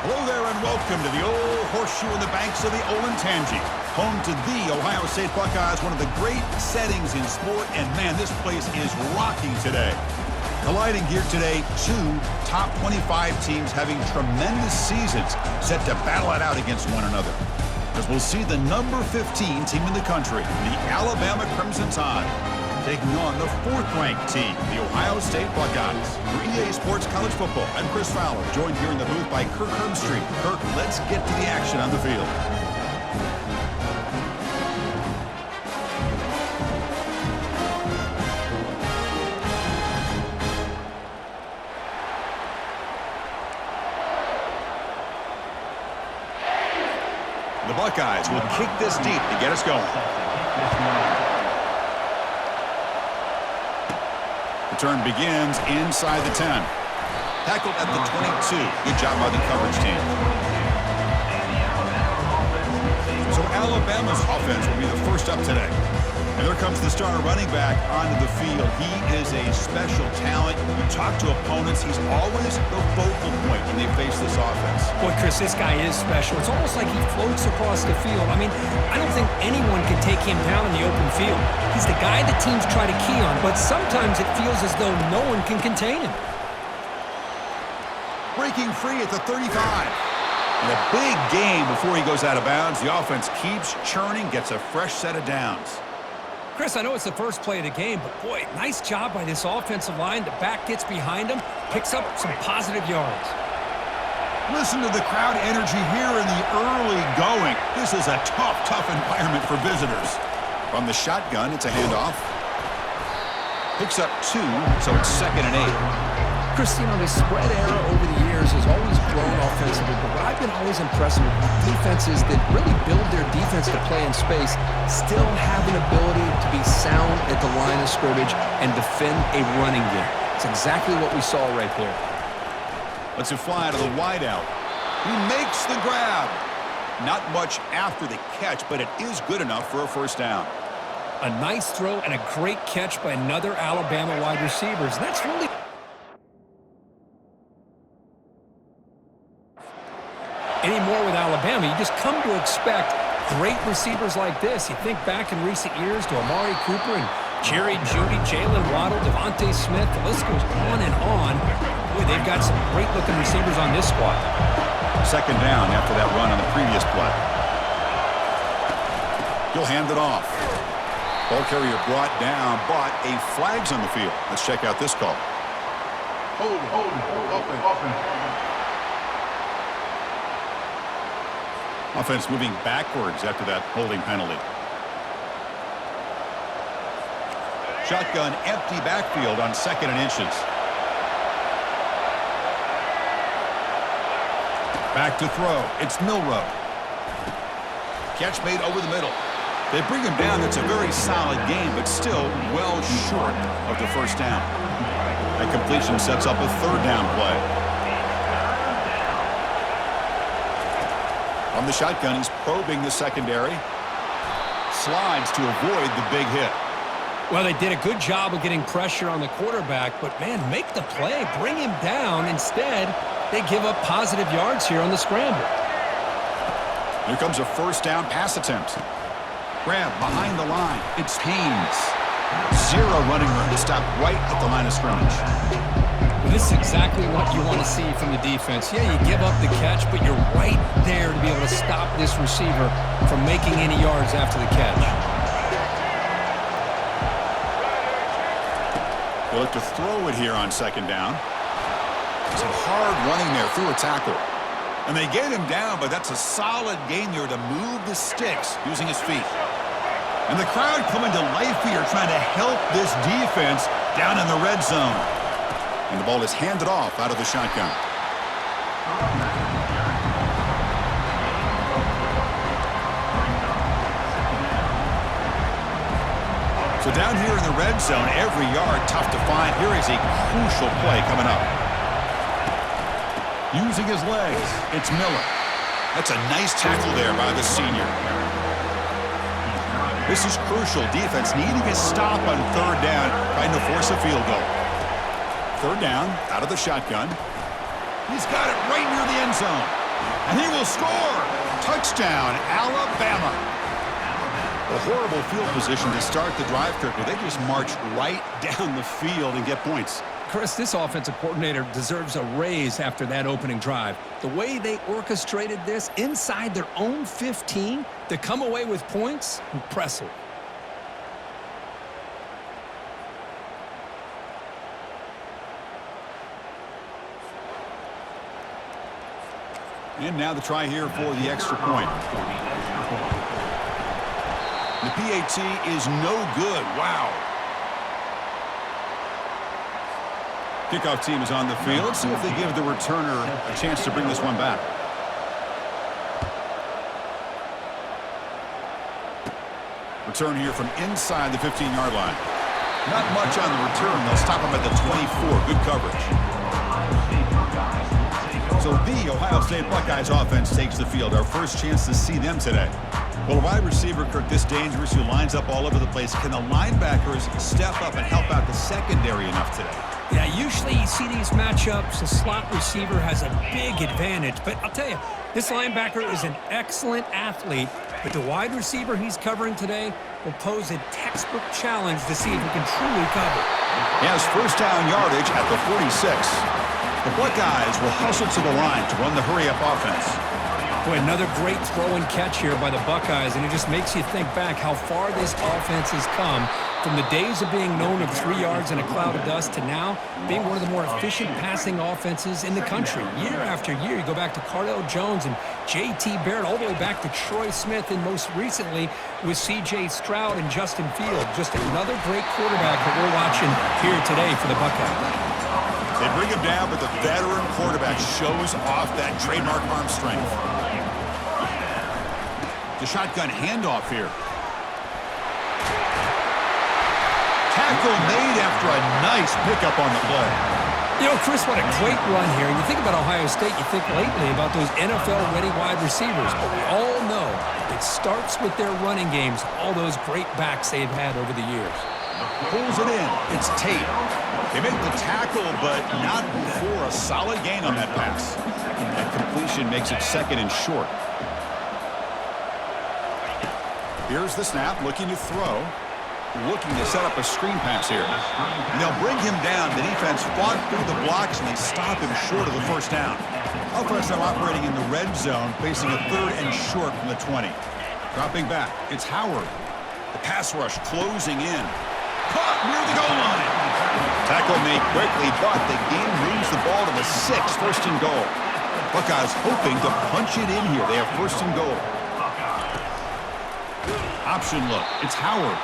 Hello there and welcome to the old horseshoe on the banks of the Olentangy, home to the Ohio State Buckeyes, one of the great settings in sport, and man, this place is rocking today. Colliding here today, two top 25 teams having tremendous seasons set to battle it out against one another. As we'll see the number 15 team in the country, the Alabama Crimson Tide, taking on the fourth-ranked team, the Ohio State Buckeyes. For EA Sports College Football, I'm Chris Fowler, joined here in the booth by Kirk Herbstreit. Kirk, let's get to the action on the field. The Buckeyes will kick this deep to get us going. The turn begins inside the 10. Tackled at the 22. Good job by the coverage team. So Alabama's offense will be the first up today. And there comes the starter running back onto the field. He is a special talent. You talk to opponents, he's always the focal point when they face this offense. Boy, Chris, this guy is special. It's almost like he floats across the field. I mean, I don't think anyone can take him down in the open field. He's the guy that teams try to key on, but sometimes it feels as though no one can contain him. Breaking free at the 35. And a big gain before he goes out of bounds. The offense keeps churning, gets a fresh set of downs. Chris, I know it's the first play of the game, but boy, nice job by this offensive line. The back gets behind him, picks up some positive yards. Listen to the crowd energy here in the early going. This is a tough environment for visitors. From the shotgun, it's a handoff. Picks up 2, so it's 2nd and 8. Chris, you know, the spread era over the years has always grown offensively, but what I've been always impressed with defenses that really build their defense to play in space still have an ability to be sound at the line of scrimmage and defend a running game. It's exactly what we saw right there. Let's fly to the wideout. He makes the grab. Not much after the catch, but it is good enough for a first down. A nice throw and a great catch by another Alabama wide receiver. And that's really anymore with Alabama. You just come to expect great receivers like this. You think back in recent years to Amari Cooper and Jerry Jeudy, Jalen Waddle, Devontae Smith. The list goes on and on. Boy, they've got some great-looking receivers on this squad. 2nd down after that run on the previous play. He'll hand it off. Ball carrier brought down, but a flag's on the field. Let's check out this call. Hold, open. Offense moving backwards after that holding penalty. Shotgun, empty backfield on 2nd and inches. Back to throw. It's Milroe. Catch made over the middle. They bring him down. That's a very solid game, but still well short of the first down. That completion sets up a 3rd down play. On the shotgun, he's probing the secondary. Slides to avoid the big hit. Well, they did a good job of getting pressure on the quarterback, but, man, make the play. Bring him down. Instead, they give up positive yards here on the scramble. Here comes a first down pass attempt. Grab behind the line. It's Haynes. 0 running room to stop right at the line of scrimmage. Well, this is exactly what you want to see from the defense. Yeah, you give up the catch, but you're right there to be able to stop this receiver from making any yards after the catch. They look to throw it here on 2nd down. Some hard running there through a tackle. And they get him down, but that's a solid gain there to move the sticks using his feet. And the crowd coming to life here trying to help this defense down in the red zone. And the ball is handed off out of the shotgun. So down here in the red zone, every yard tough to find. Here is a crucial play coming up. Using his legs, it's Miller. That's a nice tackle there by the senior. This is crucial. Defense needing a stop on 3rd down, trying to force a field goal. 3rd down, out of the shotgun. He's got it right near the end zone. And he will score. Touchdown, Alabama. A horrible field position to start the drive, Kirk, but they just march right down the field and get points. Chris, this offensive coordinator deserves a raise after that opening drive. The way they orchestrated this inside their own 15 to come away with points, impressive. And now the try here for the extra point. The PAT is no good. Wow. Kickoff team is on the field. See if they give the returner a chance to bring this one back. Return here from inside the 15-yard line. Not much on the return. They'll stop him at the 24. Good coverage. So the Ohio State Buckeyes offense takes the field. Our first chance to see them today. Well, a wide receiver, Kirk, this dangerous, who lines up all over the place. Can the linebackers step up and help out the secondary enough today? Yeah, usually you see these matchups, the slot receiver has a big advantage. But I'll tell you, this linebacker is an excellent athlete, but the wide receiver he's covering today will pose a textbook challenge to see if he can truly cover. He has first down yardage at the 46. The Buckeyes will hustle to the line to run the hurry-up offense. Boy, another great throw and catch here by the Buckeyes, and it just makes you think back how far this offense has come from the days of being known of 3 yards in a cloud of dust to now being one of the more efficient passing offenses in the country. Year after year, you go back to Cardell Jones and J.T. Barrett, all the way back to Troy Smith, and most recently with C.J. Stroud and Justin Fields. Just another great quarterback that we're watching here today for the Buckeyes. They bring him down, but the veteran quarterback shows off that trademark arm strength. The shotgun handoff here. Tackle made after a nice pickup on the play. You know, Chris, what a great run here. And you think about Ohio State, you think lately about those NFL-ready wide receivers. But we all know it starts with their running games, all those great backs they've had over the years. Pulls it in. It's Tate. They make the tackle, but not before a solid gain on that pass. That completion makes it second and short. Here's the snap, looking to throw. Looking to set up a screen pass here. And they'll bring him down. The defense fought through the blocks, and they stop him short of the first down. Offense now operating in the red zone, facing a third and short from the 20. Dropping back, it's Howard. The pass rush closing in. Caught near the goal line. Tackle made quickly, but the game moves the ball to the 6, first and goal. Buckeyes hoping to punch it in here. They have first and goal. Option look. It's Howard.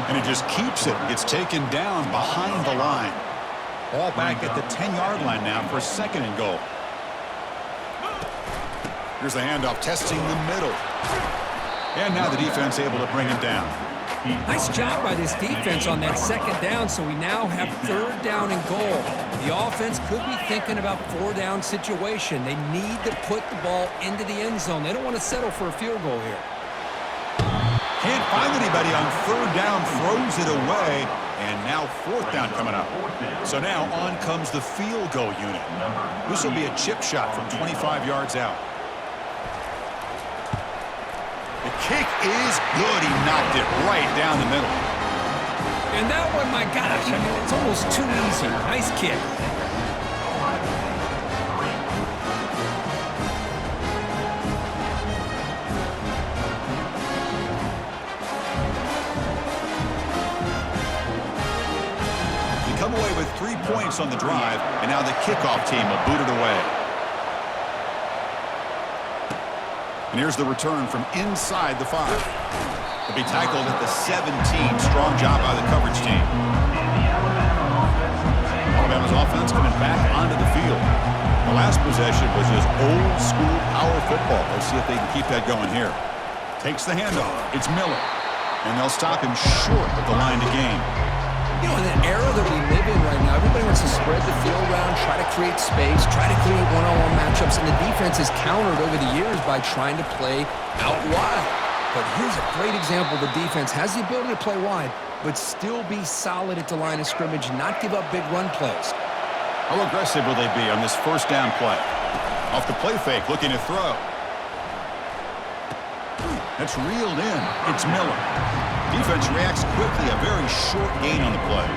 And he just keeps it. Gets taken down behind the line. Ball back at the 10-yard line now for second and goal. Here's the handoff, testing the middle. And now the defense able to bring him down. Nice job by this defense on that second down, so we now have third down and goal. The offense could be thinking about four-down situation. They need to put the ball into the end zone. They don't want to settle for a field goal here. Can't find anybody on third down, throws it away, and now fourth down coming up. So now on comes the field goal unit. This will be a chip shot from 25 yards out. The kick is good. He knocked it right down the middle. And that one, my gosh, I mean, it's almost too easy. Nice kick. Come away with 3 points on the drive, and now the kickoff team will boot it away. And here's the return from inside the 5. He'll be tackled at the 17. Strong job by the coverage team. Alabama's offense coming back onto the field. The last possession was just old-school power football. Let's see if they can keep that going here. Takes the handoff. It's Miller. And they'll stop him short of the line to gain. You know, in the era that we live in right now, everybody wants to spread the field around, try to create space, try to create one-on-one matchups, and the defense is countered over the years by trying to play out wide. But here's a great example. The defense has the ability to play wide, but still be solid at the line of scrimmage, not give up big run plays. How aggressive will they be on this first down play? Off the play fake, looking to throw. That's reeled in. It's Miller. Defense reacts quickly. A very short gain on the play.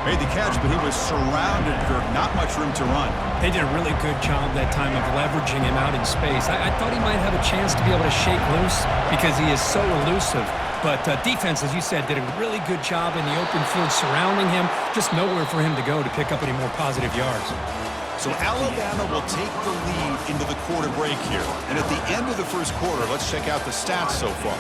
Made the catch, but he was surrounded, Kirk. Not much room to run. They did a really good job that time of leveraging him out in space. I thought he might have a chance to be able to shake loose because he is so elusive. But defense, as you said, did a really good job in the open field surrounding him. Just nowhere for him to go to pick up any more positive yards. So Alabama will take the lead into the quarter break here. And at the end of the first quarter, let's check out the stats so far.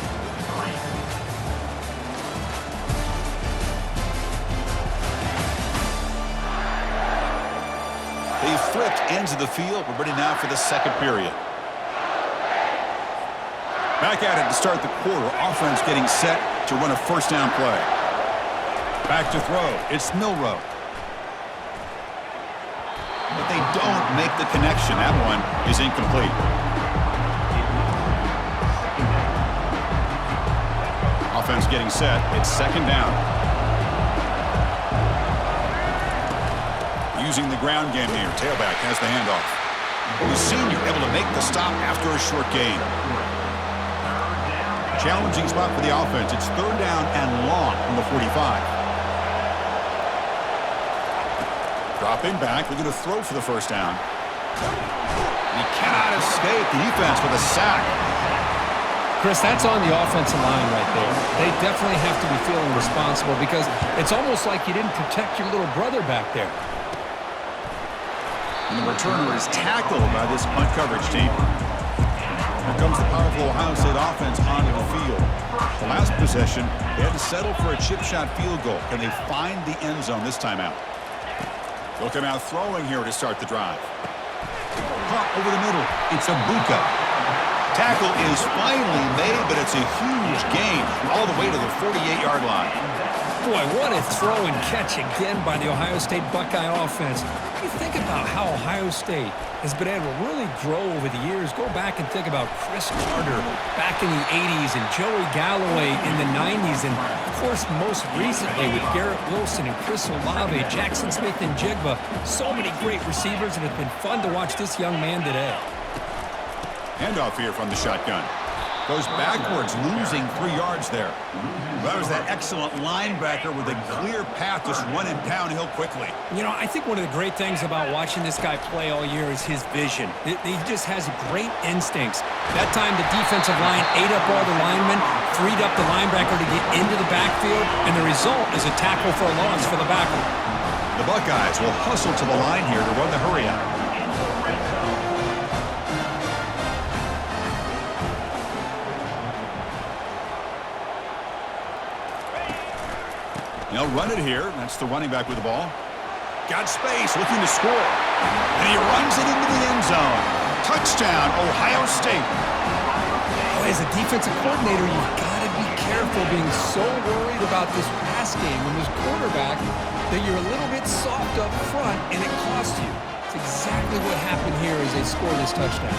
They've flipped ends of the field. We're ready now for the second period. Back at it to start the quarter. Offense getting set to run a first down play. Back to throw. It's Milroe. But they don't make the connection. That one is incomplete. Offense getting set. It's second down. Using the ground game here. Tailback has the handoff. The senior able to make the stop after a short gain. Challenging spot for the offense. It's third down and long from the 45. Dropping back. Looking to throw for the first down. He cannot escape the defense with a sack. Chris, that's on the offensive line right there. They definitely have to be feeling responsible because it's almost like you didn't protect your little brother back there. And the returner is tackled by this punt coverage team. Here comes the powerful Ohio State offense onto the field. The last possession, they had to settle for a chip shot field goal. Can they find the end zone this time out? They'll come out throwing here to start the drive. Caught over the middle. It's Abuka. Tackle is finally made, but it's a huge gain all the way to the 48-yard line. Boy, what a throw and catch again by the Ohio State Buckeye offense. You think about how Ohio State has been able to really grow over the years. Go back and think about Chris Carter back in the 80s and Joey Galloway in the 90s. And, of course, most recently with Garrett Wilson and Chris Olave, Jackson Smith and Jigba. So many great receivers, and it's been fun to watch this young man today. Handoff here from the shotgun. Goes backwards, losing 3 yards there. That was that excellent linebacker with a clear path, just running downhill quickly. You know, I think one of the great things about watching this guy play all year is his vision. He just has great instincts. That time the defensive line ate up all the linemen, freed up the linebacker to get into the backfield, and the result is a tackle for a loss for the backer. The Buckeyes will hustle to the line here to run the hurry up. They'll run it here. That's the running back with the ball. Got space, looking to score. And he runs it into the end zone. Touchdown, Ohio State. Boy, as a defensive coordinator, you've got to be careful being so worried about this pass game when this quarterback that you're a little bit soft up front and it costs you. It's exactly what happened here as they score this touchdown.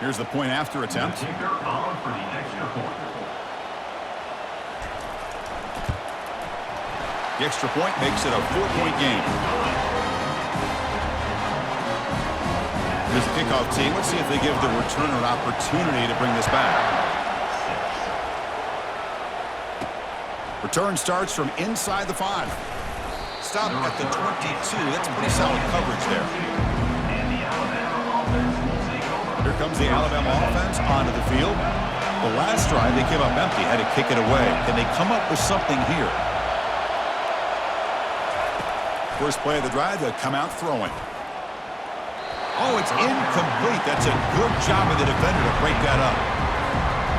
Here's the point after attempt. The extra point makes it a 4-point game. Here's the kickoff team. Let's see if they give the returner an opportunity to bring this back. Return starts from inside the 5. Stop at the 22. That's pretty solid coverage there. Here comes the Alabama offense onto the field. The last drive, they came up empty, had to kick it away. Can they come up with something here? First play of the drive, they'll come out throwing. Oh, it's incomplete. That's a good job of the defender to break that up.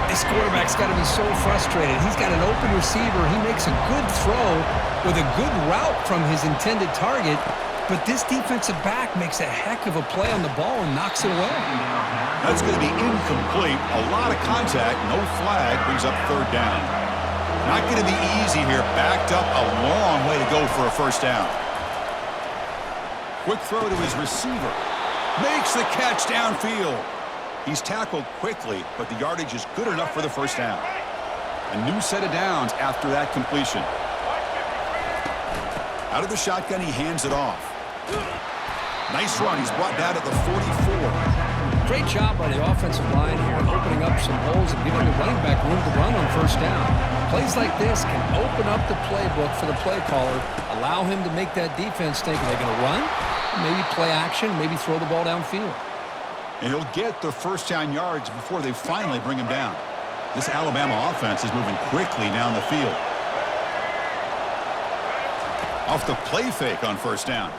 This quarterback's got to be so frustrated. He's got an open receiver. He makes a good throw with a good route from his intended target. But this defensive back makes a heck of a play on the ball and knocks it away. That's going to be incomplete. A lot of contact, no flag, brings up third down. Not going to be easy here. Backed up a long way to go for a first down. Quick throw to his receiver. Makes the catch downfield. He's tackled quickly, but the yardage is good enough for the first down. A new set of downs after that completion. Out of the shotgun, he hands it off. Nice run. He's brought down at the 44. Great job by the offensive line here, opening up some holes and giving the running back room to run on first down. Plays like this can open up the playbook for the play caller, allow him to make that defense think, are they going to run? Maybe play action, maybe throw the ball downfield. And he'll get the first down yards before they finally bring him down. This Alabama offense is moving quickly down the field. Off the play fake on first down.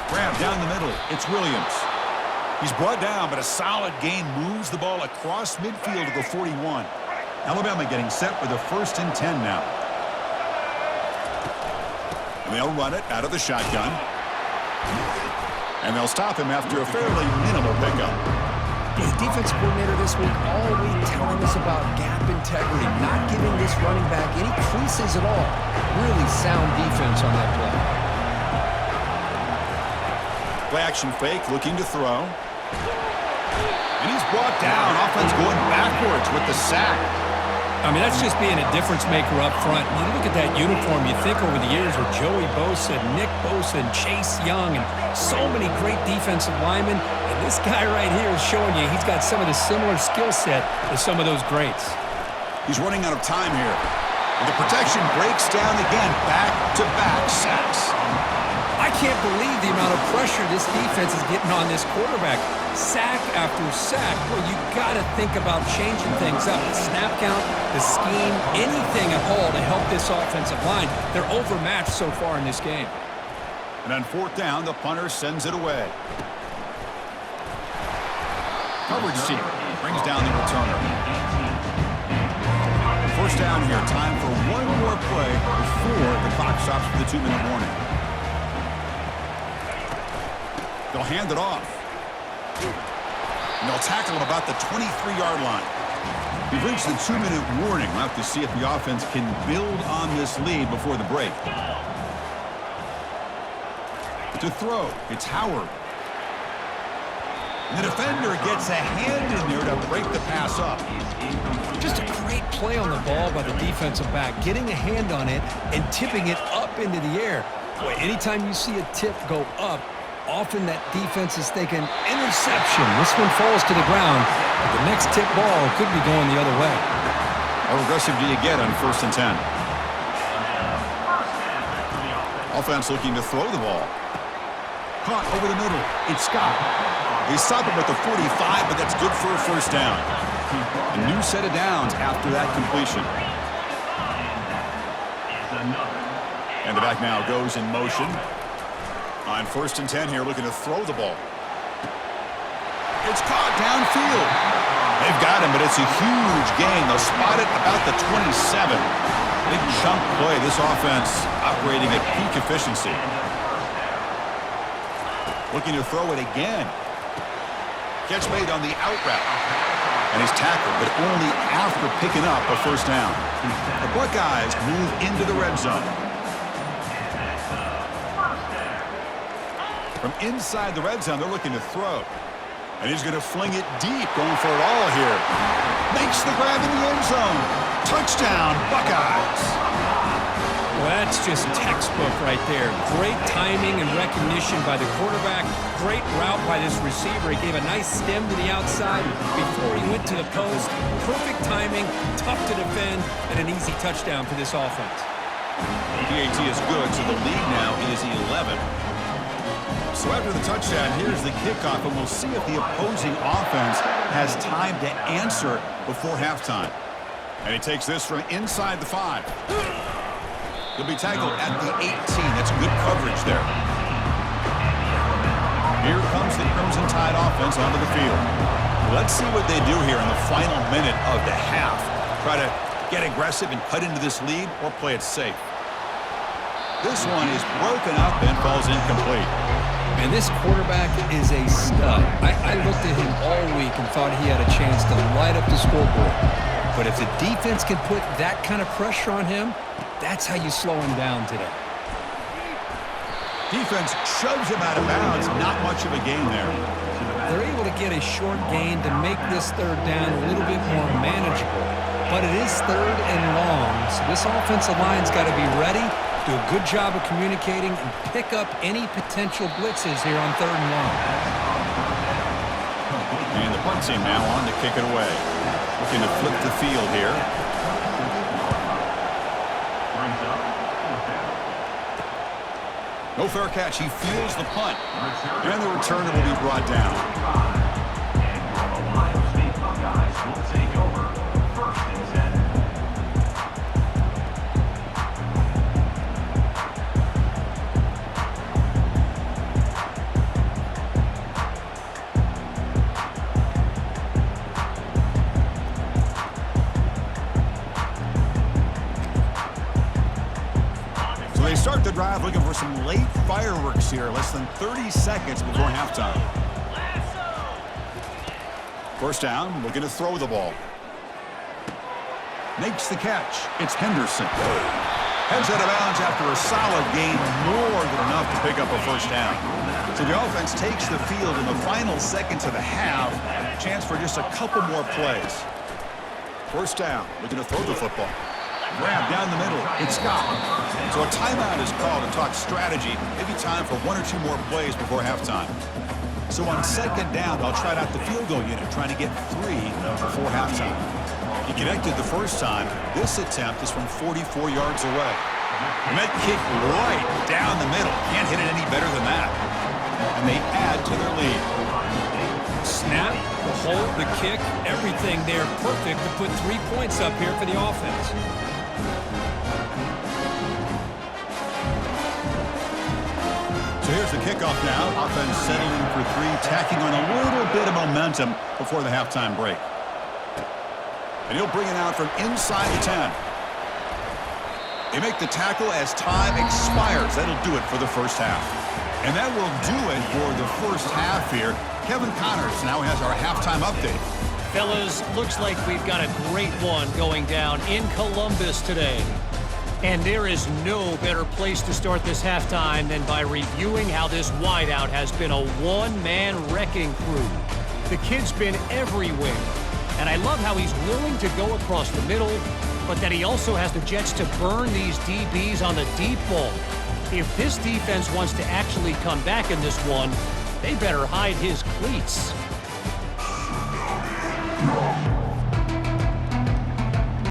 Grab down the middle. It's Williams. He's brought down, but a solid gain moves the ball across midfield to the 41. Alabama getting set for the 1st and 10 now. And they'll run it out of the shotgun. And they'll stop him after a fairly minimal pickup. The defense coordinator this week all week telling us about gap integrity, not giving this running back any creases at all. Really sound defense on that play. Play action fake, looking to throw. And he's brought down. Offense going backwards with the sack. I mean, that's just being a difference maker up front. You look at that uniform, you think over the years with Joey Bosa, Nick Bosa, and Chase Young, and so many great defensive linemen. And this guy right here is showing you he's got some of the similar skill set as some of those greats. He's running out of time here. And the protection breaks down again. Back-to-back sacks. I can't believe the amount of pressure this defense is getting on this quarterback. Sack after sack. Well, you got to think about changing things up. The snap count, the scheme, anything at all to help this offensive line. They're overmatched so far in this game. And on 4th down, the punter sends it away. Coverage team brings down the returner. 1st down here. Time for one more play before the clock stops for the 2-minute warning. They'll hand it off. And they'll tackle him about the 23-yard line. We've reached the 2-minute warning. We'll have to see if the offense can build on this lead before the break. To throw, it's Howard. And the defender gets a hand in there to break the pass up. Just a great play on the ball by the defensive back, getting a hand on it and tipping it up into the air. Boy, anytime you see a tip go up, often that defense is thinking interception. This one falls to the ground, but the next tip ball could be going the other way. How aggressive do you get on 1st and 10? Offense looking to throw the ball. Caught over the middle. It's Scott. They stop him at the 45, but that's good for a 1st down. A new set of downs after that completion. And the back now goes in motion. On 1st and 10 here, looking to throw the ball. It's caught downfield. They've got him, but it's a huge gain. They'll spot it about the 27. Big chunk play. This offense operating at peak efficiency. Looking to throw it again. Catch made on the out route. And he's tackled, but only after picking up a 1st down. The Buckeyes move into the red zone. From inside the red zone, they're looking to throw. And he's going to fling it deep, going for it all here. Makes the grab in the end zone. Touchdown, Buckeyes. Well, that's just textbook right there. Great timing and recognition by the quarterback. Great route by this receiver. He gave a nice stem to the outside before he went to the post. Perfect timing, tough to defend, and an easy touchdown for this offense. PAT is good, so the lead now is 11. So after the touchdown, here's the kickoff, and we'll see if the opposing offense has time to answer before halftime. And he takes this from inside the 5. He'll be tackled at the 18. That's good coverage there. Here comes the Crimson Tide offense onto the field. Let's see what they do here in the final minute of the half. Try to get aggressive and cut into this lead, or play it safe. This one is broken up and falls incomplete. And this quarterback is a stud. I looked at him all week and thought he had a chance to light up the scoreboard. But if the defense can put that kind of pressure on him, that's how you slow him down today. Defense shoves him out of bounds. Not much of a gain there. they're able to get a short gain to make this third down a little bit more manageable. But it is third and long, so this offensive line's got to be ready, do a good job of communicating, and pick up any potential blitzes here on third and long. And the punt team now on to kick it away. Looking to flip the field here. No fair catch. He fields the punt. And the returner will be brought down. They start the drive looking for some late fireworks here, less than 30 seconds before halftime. First down, looking to throw the ball. Makes the catch. It's Henderson. Heads out of bounds after a solid gain, more than enough to pick up a first down. So the offense takes the field in the final seconds of the half. Chance for just a couple more plays. First down, looking to throw the football. Grab down the middle. It's Scott. So a timeout is called to talk strategy. Maybe time for one or two more plays before halftime. So on second down, they'll try out the field goal unit, trying to get 3 before halftime. He connected the first time. This attempt is from 44 yards away. And that kick right down the middle. Can't hit it any better than that. And they add to their lead. Snap, the hold, the kick, everything there perfect to put 3 points up here for the offense. So here's the kickoff now. Offense settling for 3, tacking on a little bit of momentum before the halftime break. And he'll bring it out from inside the 10. They make the tackle as time expires. That'll do it for the first half. And that will do it for the first half here. Kevin Connors now has our halftime update. Fellas, looks like we've got a great one going down in Columbus today. And there is no better place to start this halftime than by reviewing how this wideout has been a one-man wrecking crew. The kid's been everywhere. And I love how he's willing to go across the middle, but that he also has the jets to burn these DBs on the deep ball. If this defense wants to actually come back in this one, they better hide his cleats.